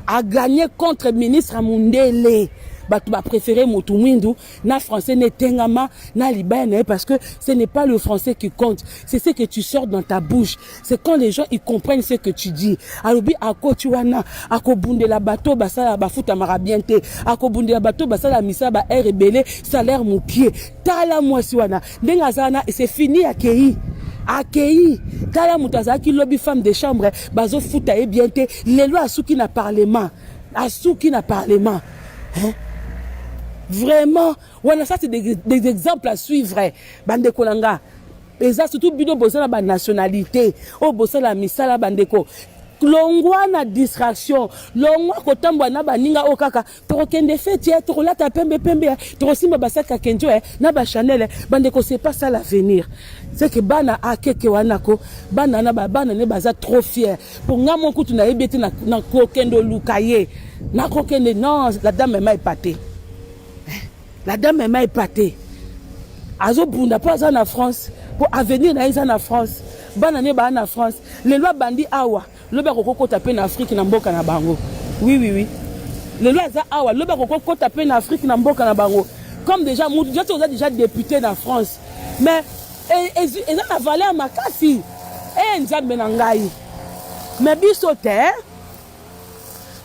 a gagné contre ministre Mundele. Tu vas préférer Moutouindou, na français ne tengama, na libane, parce que ce n'est pas le français qui compte, c'est ce que tu sors dans ta bouche. C'est quand les gens ils comprennent ce que tu dis. Alobi ako tuwana, ako bunde la bateau, basala bafuta marabiente, ako bunde la bateau, basala misa ba air rebelle, salaire mon pied. Tala moi siwana, dengazana et c'est fini accueilli. Accueilli, tala mutazaki lobby femme de chambre, bazo futa et bien te, les lois asuki na parlement, asuki na parlement. Hein? Vraiment, voilà, ça c'est des exemples à suivre. Bande kolanga, et ça surtout bido bossa la nationalité, oh bossa la misala bandeko. Longwa na distraction, longwa kotambwa na baninga okaka, torokende fete, torolata pembe, torosimba basaka kenjo, na ba Chanel, bandeko c'est pas ça l'avenir. C'est que bana akeke wanako, bana ne baza trop fier. Pour nga mon kutu na ebeti na kokendo lukaye, na kokende non, la dame m'a épaté. La dame m'a épaté. Azo bunda pas en France, pour avenir na France, bana ne ba na France, les lois bandi awa. Le ber koko tapé en Afrique na mboka na bango. Oui. Le loi za awa, le ber koko tapé en Afrique na mboka na bango. Comme déjà déjà député en France. Mais ils ont avalé à ma kasi. Nzambe na ngai. Mais bisote,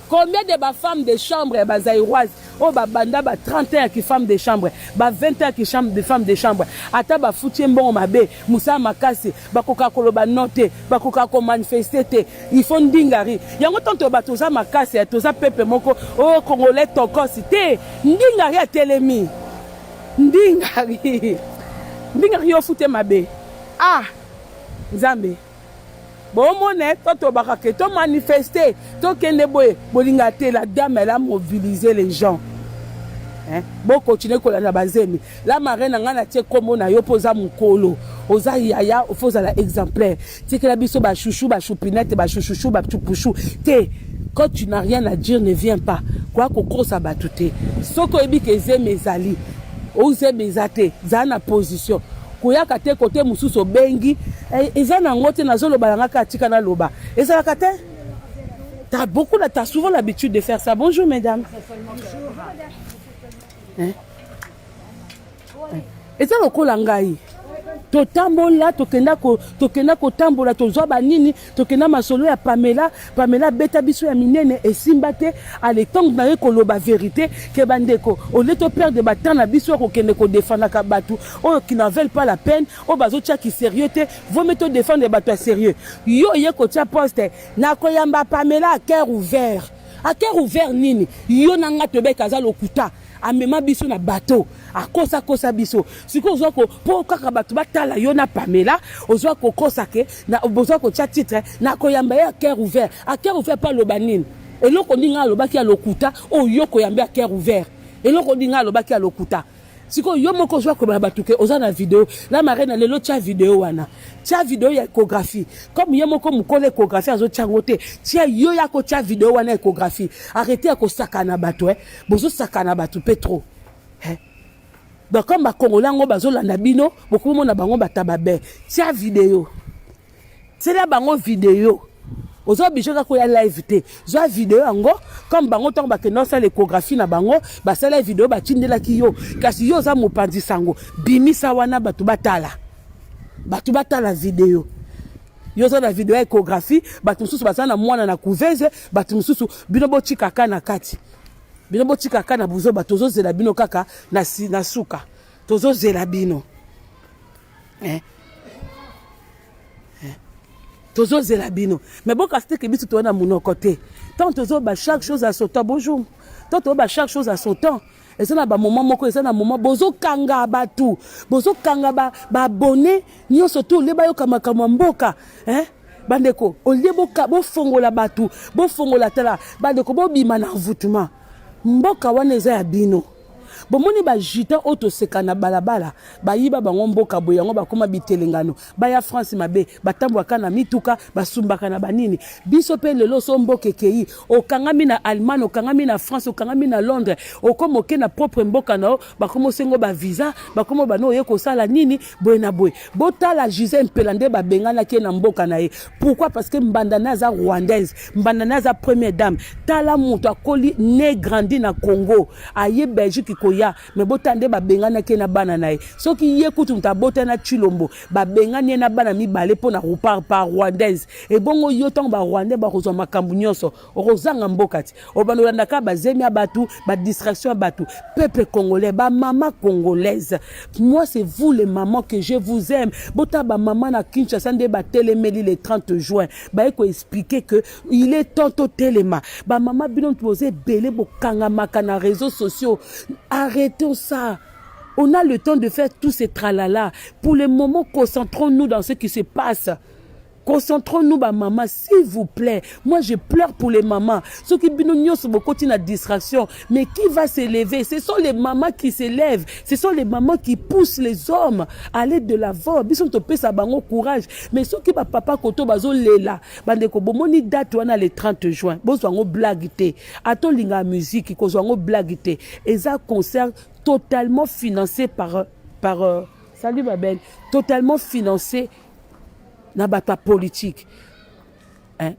combien de femmes de chambre bazaïroises oh banda 30 ans qui femme de chambre 20 ans qui femme de chambre ata ba fouti mbongo mabe musa makasi bakoka koloba note bakoka ko manifester te il faut ndingari yango tonto batoza makasi toza pepe moko oh congolais tokosi te ndingari a telemi ndingari yo fute mabe ah Nzambe bon monnaie toto bakake to manifester to kende boye bolinga te la dame elle a mobilisé les gens Bon continuer kolanda bazemi. La marraine ngana tie komo na yo poza mukolo. Oza yaya ofoza la exemplaire. Tie que la biso ba chouchou ba choupinette ba chouchou ba choupouchou. Te quand tu n'as rien à dire ne viens pas. Quoi ko ça ba touté. Soko ebi ke zeme zali. Oze bezate za na position. Koyaka te côté mususu bengi eza na ngote na zolo balanga ka tika na loba. Eza ka te t'as souvent l'habitude de faire ça. Bonjour mesdames. Et ça le kolangai. To tambola tokenda ko tambola to zwa banini tokenda masolo ya Pamela beta biso ya minene esimba te ale tong na ko loba vérité ke bandeko au lieu de perdre ba temps na biso ko kende ko défendre ka batu o qui n'en veulent pas la peine o bazo tia ki sérieux te vaut mieux te défendre batu sérieux yo ye ko tia poste na ko yamba Pamela à cœur ouvert nini yo nanga to be kaza lokuta amema biso na bateau akosa biso siko ozwa ko po kaka bato batala yo na Pamela ozwa ko kosa ke na ozwa ko tia titre na ko yamba ya cœur ouvert pas lo banine eloko ninga lobaki ya lokuta o yo ko yamba ya cœur ouvert eloko ninga lobaki ya lokuta siko yo moko ozwa ko bato ke ozwa na vidéo la marraine lelo tia vidéo wana tia vidéo ya échographie comme yo moko mukole échographie azo tia ngote tia yo ya ko tia vidéo wana échographie arrêtez ya ko sakana bato bozo sakana bato petro donc comme ba congolais ngo bazolanda bino beaucoup mona bango batababe tia vidéo c'est là bango vidéo ozo bijoka ko ya live te zo vidéo ango comme bango tonga ke non ça l'échographie na bango ba sala vidéo ba tindela ki yo kasi yo za mopandi sango bimisa wana batu batala vidéo yo za na vidéo échographie batu mususu basana mwana na couveuse batu mususu bino botika kana kati bino botika kana buzo batozo zela bino kaka na suka tozo zela bino tozo zela bino mais bon casté que biso to na monoko te tant tozo ba chaque chose à son temps bonjour tant to ba chaque chose à son temps et ça na ba moment moko et ça na moment bozo kanga batu bozo kanga ba abonné nyonso to leba yo kama mboka bandeko olebo ka bo fongola batu bo fongola tala bandeko bo bima na envoûtement mboka wana eza ya bino bomoni ba jita auto sekana balabala bayiba bango mboka boyango bakoma bitelengano baya France mabe batambwa kana mituka basumbaka na banini biso pe lelo so mboka kei okangami na Allemagne okangami na France okangami na Londres okomoke na propre mboka nao bakomo sengo ba visa bakomo bano yeko sala nini boyena boy botala Gisèle Mpelande babengana ke na mboka na ye pourquoi parce que mbandana za rwandaise mbandana za première dame tala mutu akoli ne grandi na Congo aye Belgique koya mais botande babengana ke na bana na ye soki ye kutu mtabota na Chilombo babengani na bana mibale po na repart par rwandaise et bongo yo tang ba rwandais ba kozwa makambu nyonso okozanga mboka ti obanolanda ka bazemi abatu ba distraction abatu peuple congolais ba maman congolaise moi c'est vous les mamans que je vous aime bota ba maman na Kinshasa nde ba telemeli le 30 juin ba eko expliquer que il est tonto telema ba maman bino posé belé bokanga makana réseaux sociaux. Arrêtons ça. On a le temps de faire tous ces tralala. Pour le moment, concentrons-nous dans ce qui se passe. Concentrons-nous, ma maman, s'il vous plaît. Moi, je pleure pour les mamans. Ceux qui binougnent sont beaucoup de distraction. Mais qui va s'élever? Ce sont les mamans qui s'élèvent. Ce sont les mamans qui poussent les hommes à aller de l'avant. Ils sont topés ça bango courage. Mais ceux qui papa koto bazo lela. Bandeko bomoni date wana le 30 juin. Bozwango blagité. Ato linga musique kozwango blagité. Et ça concert totalement financé par salut ma belle. Totalement financé na bata politique.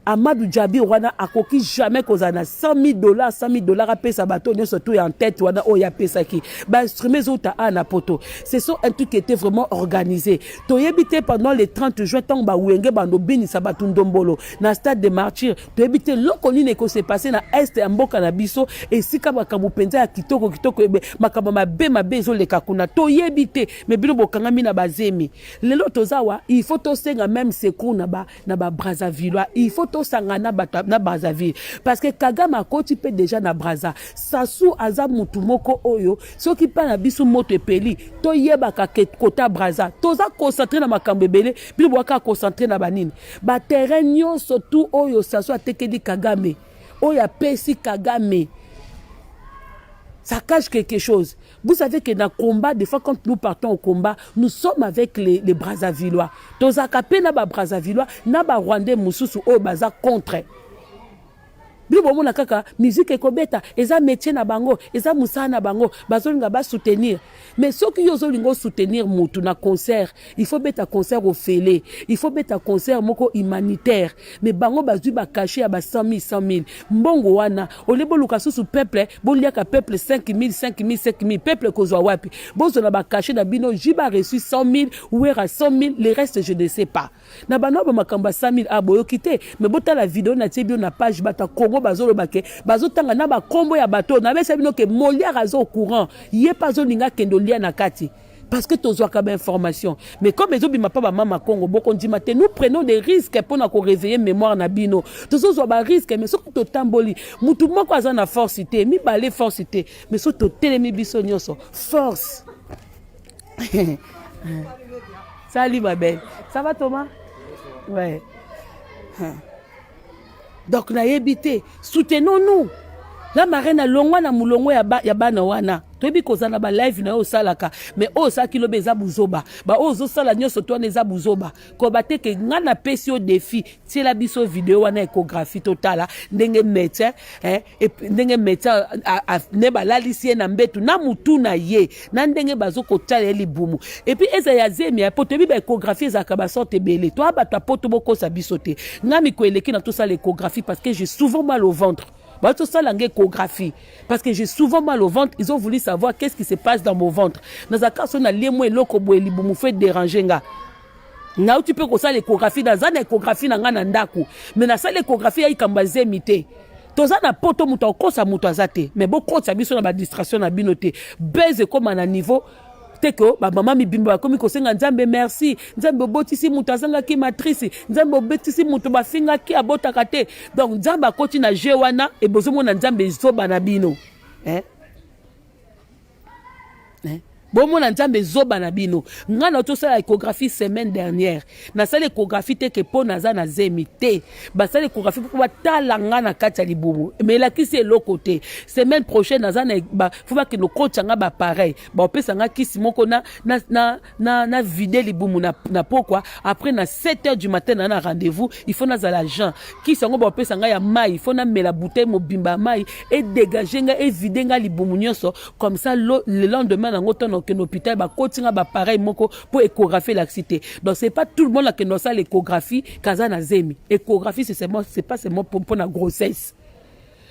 Amadou Djabi wana akoki jamais kozana $100,000 a pesa bato ne surtout en tête wana oya pesa ki ba instrument zota ana poto. C'est ça un truc qui était vraiment organisé. To yebité pendant les 30 juin tant ba wenge bando bini sabatu ndombolo na stade de martyrs. To yebité lokoni ne ko se passé na est ya mboka na biso et sika makambo penza ya kitoko ebe makambo mabe zo le kakuna. To yebité mais bino bokangami na bazemi. Lelo tozawa il faut to senga même secours na ba Brazzaville. Il faut to sangana na Brazzaville parce que Kagame a koti pe déjà na Brazza Sassou aza mutu moko oyo soki pa na biso moto epeli to yeba ka kota Brazza toza concentré na makambo ebele bi boka concentré na banini ba terrain nyonso tout oyo Sassou atekeli Kagame oyo apesi Kagame Ça cache quelque chose. Vous savez que dans le combat, des fois, quand nous partons au combat, nous sommes avec les Brazzavillois. Tozakape na ba Brazzavillois, na ba Rwandais mususu o baza contre. Bibo na kaka musique ekobeta eza métier na bango eza musana na bango bazolinga ba soutenir mais ceux qui yozolingo soutenir mutu na concert il faut beta concert au félé il faut beta concert moko humanitaire mais bango bazui ba cacher ba 100 000 mbongo wana olebo luka susu peuple boliaka peuple 5 000 peuple kozwa wapi bozo na ba cacher na bino jiba reçu 100 000 ou era 100 000 les restes je ne sais pas na bano ba makamba 100 000 aboyo kité mais bota la vidéo na tebio na page bata Congo bazolo bake bazotanga na ba kombo ya bato na besa bino ke Molière azo au courant yé pas zolinga kendolia na kati parce que tozwa ka ba information mais comme ezo bima pa ba mama Congo boko ndima te nous prenons des risques pour na ko réveiller mémoire na bino tozozwa ba risque mais soko to tamboli mutu moko aza na force té mi balé force té mais so to telemi biso nyonso force. Salut ma belle, ça va Thomas? Ouais. Donc na yebité, soutenons-nous. La marraine a longwa na mulongo ya bana wana. Tobi kozana ba live na o salaka, mais o sa kilo beza buzoba. Ba ozo sala nyoso to neza buzoba. Ko bate ke ngana pesi au défi, ti la biso vidéo wana échographie totala, ndenge médecin, et ndenge médecin a ne ba la lisie na mbetu na mutu na ye, na ndenge bazo ko tala libumu. Et puis eza ya zemi, po tobi ba échographie za ka ba sorte belé. Toi ba ta poto boko sa bisote. Ngami ko eleki na tout ça l'échographie parce que j'ai souvent mal au ventre. Tout ça, l'échographie. Parce que j'ai souvent mal au ventre. Ils ont voulu savoir qu'est-ce qui se passe dans mon ventre. Dans un cas, on a les mots et l'eau comme vous fait déranger. Là, tu peux que ça l'échographie dans une échographie dans un andaku. Mais dans ça l'échographie, il y a une zémité. Toza na poto muta okosa muta azate. Mais beaucoup de sabiso na ba distraction na binoté. Beze comme à un niveau. Teko ba mama mi bimba komi ko senga nzambe merci nzambe botisi mutu azanga ki matrice nzambe botisi mutu ba finga ki abota kate donc nzambe akoti na jewana e bozomo na nzambe zoba na bino Bon mon nzambe zoba na bino ngana to sala échographie semaine dernière na sala échographie te ke po naza na zemité ba sala échographie pour batala ngana kati libumu mais la kisi est l'autre côté semaine prochaine naza na ba faut pas que nos coach nga ba pareil ba opesa nga kisi moko na vider libumu na pourquoi après na 7h du matin na rendez-vous il faut naza l'agent kisi ngo ba opesa nga ya mai il faut na mela bouteille mobimba mai et dégager nga et vider nga libumu nyonso comme ça le lendemain na ngoto que l'hôpital va continuer à pareil moko pour échographier la cité. Donc c'est pas tout le monde qui a ça l'échographie kazana zemi. Échographie c'est pas seulement pour la grossesse.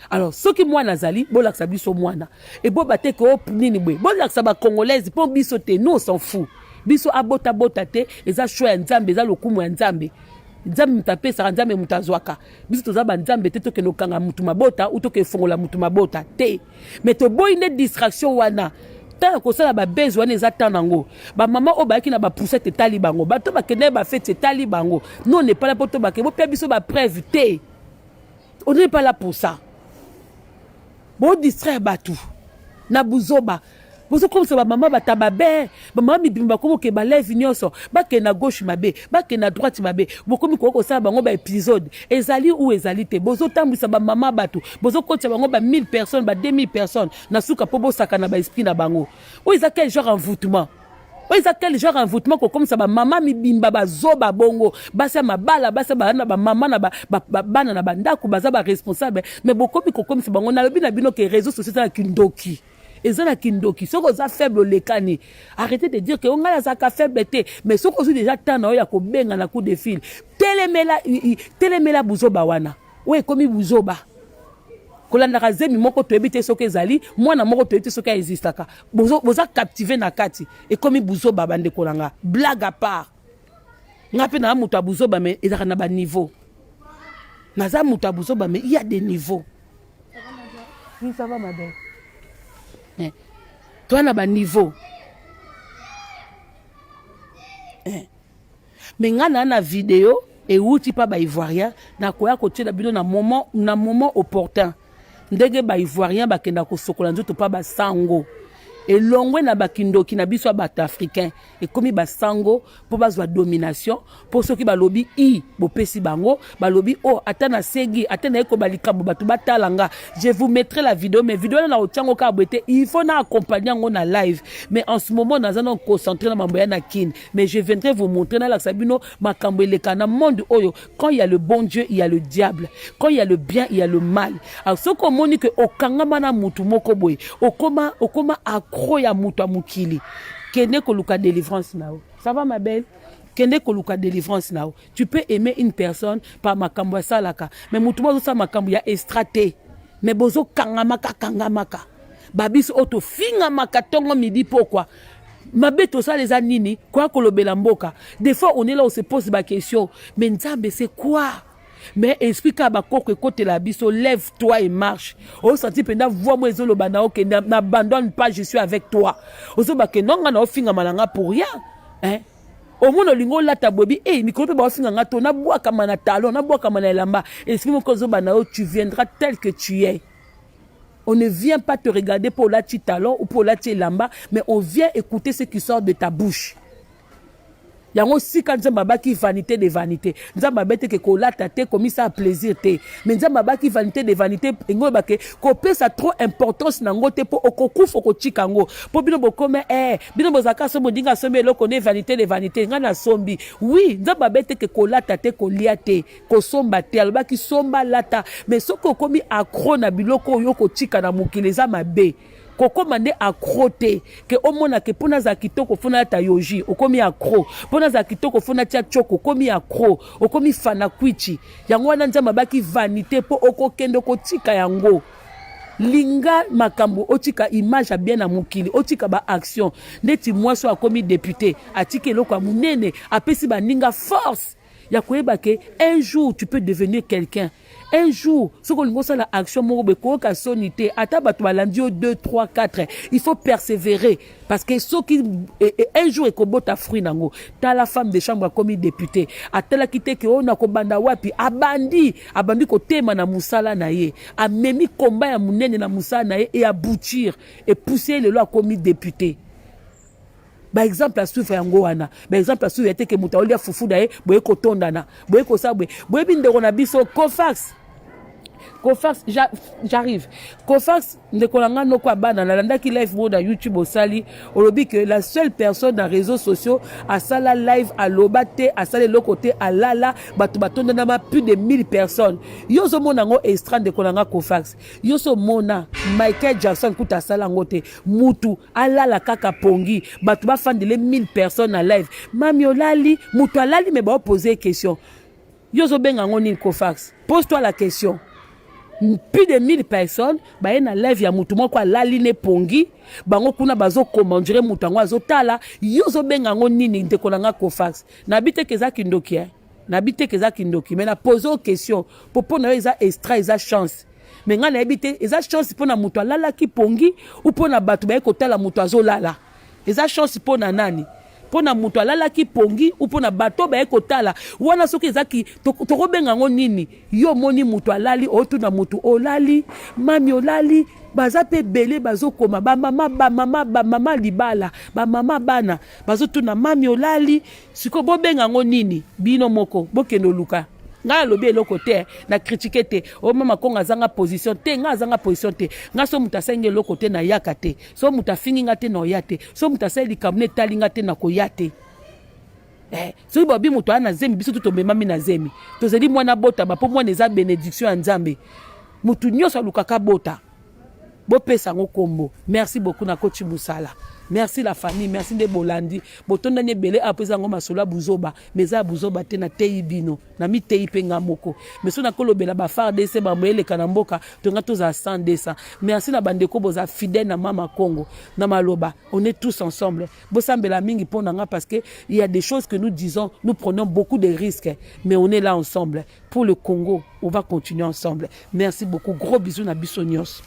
Alors ce qui moi nazali bon la biso mwana et bon baté ko nini bwe bon la ba congolaise pour biso te nous on s'en fout. Biso abota te eza choix nzambe eza lokumu nzambe. Nzambe mutape sa nzambe mutazwaka biso toza ba nzambe te to ke no kanga mutu mabota ou to ke fongola mutu mabota te. Mais to boy une distraction wana tant que ça ba besoin les attendants ba maman o ba ki na ba poussette talibango ba to ba kene ba fête talibango nous on n'est pas là pour to ba ke bo pe biso ba preuve te on n'est pas là pour ça bon distraire ba tout na buzoba bozo comme ça ba maman ba tababe ba maman bimba comme ke ba lève nyonso ba ke na gauche mabe ba ke na droite mabe boko mi ko ça bango ba épisode ezali ou ezali te bozo tambisa ba maman batu bozo ko bango ba 1000 personnes ba 2000 personnes na suka po bo saka na ba esprit na bango ou ils a quel genre envoûtement ou ils a quel genre envoûtement comme ça ba maman mi bimba ba zoba bongo ba sa mabala ba sa ba na ba maman na ba bana na ba ndako baza ba responsable mais boko mi ko comme ça bango na lobi na bino ke réseaux sociaux na kindoki et ça la kindoki ce qu'on a faible le cani arrêtez de dire que on a la faible mais ce qu'on déjà tant na ya ko benga na coup de fil telemela buzoba wana ouais comme buzoba kolanda razemi moko to ebite soke ezali mwana moko to ebite soke existaka boza captiver na kati et comme buzoba bande kolanga blague à part ngape na mutu buzoba mais ezaka na ba niveau naza mutu buzoba mais il y a des niveaux oui ça va ma belle. Toi na ba niveau mais ngana na vidéo et outi pa ba ivoirien na koya ko tela bino na moment opportun ndenge ba ivoirien ba kenda ko sokola nzoto pa ba sango et longwe na bakindoki na biso bato africain et comme basango pour bazwa domination pour ceux qui balobi i bopesi bango balobi oh atana segi atana eko balikambo batu batalanga je vous mettrai la vidéo mais vidéo na otiango ka boete il faut na accompagner ngo na live mais en ce moment nous allons concentrer na mambo ya na kin mais je viendrai vous montrer na la sabino makambo eleka na monde oyo quand il y a le bon Dieu il y a le diable quand il y a le bien il y a le mal alors ce qu'on moni que okangama na mutu moko boy okoma accro ya mutu mukili kende koluka délivrance nao ça va ma belle kende koluka délivrance nao tu peux aimer une personne par makambo ya salaka mais mutu mo sa makambo ya estraté mais bozo kangamaka babiso auto finga makatongo midi pourquoi mabeto ça les anini quoi kolobela mboka des fois on est là on se pose la question mais nzambe c'est quoi mais explique à bakoko côté la biso lève-toi et marche au senti penda voix moi ezolo bana ok n'abandonne pas je suis avec toi ozo ba ke nonga na ofinga malanga pour rien hein au monde lingo la tabobi eh micro pe ba ofinga ngato na boa kama na talon na boa kama na elamba explique moi kozo bana tu viendras tel que tu es. On ne vient pas te regarder pour la ti talon ou pour la ti elamba mais on vient écouter ce qui sort de ta bouche. Yango si quand nzamba baki vanité de vanité nzamba bete ke kolata te comme ça plaisir te mais nzamba baki vanité de vanité ngo bake ko pesa trop importance nango te po okokufa okotika ngo po bino bokome bino bozaka so modinga so melo kone vanité de vanité ngana sombi oui nzamba bete ke kolata te kolia te ko somba te albaki somba lata mais soko komi accro na biloko yo kotika na mukileza mabe koko mande accro te ke omona ke pona za kitoko fona ta yoji okomi accro pona za kitoko fona tia choko okomi accro okomi fana kwichi yango wana nzamba baki vanité po okokendo kotika yango linga makambo otika image bien na mukili otika ba action ndeti mwaso akomi député atike loko munene apesi ba ninga force ya koyeba ke un jour tu peux devenir quelqu'un. Un jour, ce qu'on a la action, ata batu balandi 2, 3, 4. Il faut persévérer. Parce que ce qui, un jour, et kobo ta fruit nango. Ta la femme de chambre comme député. Ata la kite ke on a kobanda wapi. Abandi ko tema na musala na ye. A memi combat ya munene na musala na ye et aboutir. Et pousser le loi comme député. Par exemple à suivre yango wana par exemple à suivre était que muta olia fufu dae boye ko tondana boye ko sabwe boye binde rona biso Kofax j'arrive Kofax ndekolanga no kwa bana na landa ki live mode à YouTube au sali olobi que la seule personne dans réseaux sociaux à sala live à lobate à sala le côté à lala batu batonda na plus de 1000 personnes yozo mona ngo extra ndekolanga Kofax yozo mona Michael Jackson kuta sala ngote mutu alala kaka pongi batu ba fan de 1000 personnes à live mami olali mutu alali me ba poser question yozo benga ngoni Kofax pose-toi la question. Plus de 1000 personnes ba na live ya mutu moko alali ne pongi bango kuna bazo commander mutu ngo azotala yozo benga ngo nini ndekolanga Kofax na bite keza kindoki mais na pose aux questions pour pona eza extra eza chance mais nga na bite eza chance pona mutu alala ki pongi ou pona batu ba ekotala mutu azolala eza chance pona nani pona mutu alala ki pongi ou pona bato ba ekotala wana soki ezaki tokobenga ngo nini yo moni mutu alali otuna mutu olali mami olali baza pe belé bazo koma ba mama libala ba mama bana bazo tuna mami olali siko bobenga ngo nini bino moko bokeno luka nga lobi eloko te na critiquer te o mama konga zanga position te nga zanga position te nga so mutasenge eloko te na yaka te so mutafingi nga te na oyate so mutaseli kamne talinga te na koyate so bobi muto ana zemi biso tutombe mami na zemi tozeli mwana bota ba po mwana eza bénédiction ya Nzambe mutu nyoso lukaka bota bopesa ngo kombo merci beaucoup na coach Musala. Merci la famille, merci de Bolandi. Botonda ne belé apesa ngo masolo buzoba, meza buzoba te na tei bino, na mi tei penga moko. Mais so na kolobela ba farde se ba moyele kanamboka, tonga toza 100. Merci na bandeko boza fidèle na mama Congo, na maloba. On est tous ensemble. Bosambela mingi ponanga parce que il y a des choses que nous disons, nous prenons beaucoup de risques, mais on est là ensemble. Pour le Congo, on va continuer ensemble. Merci beaucoup. Gros bisous na Bissonios.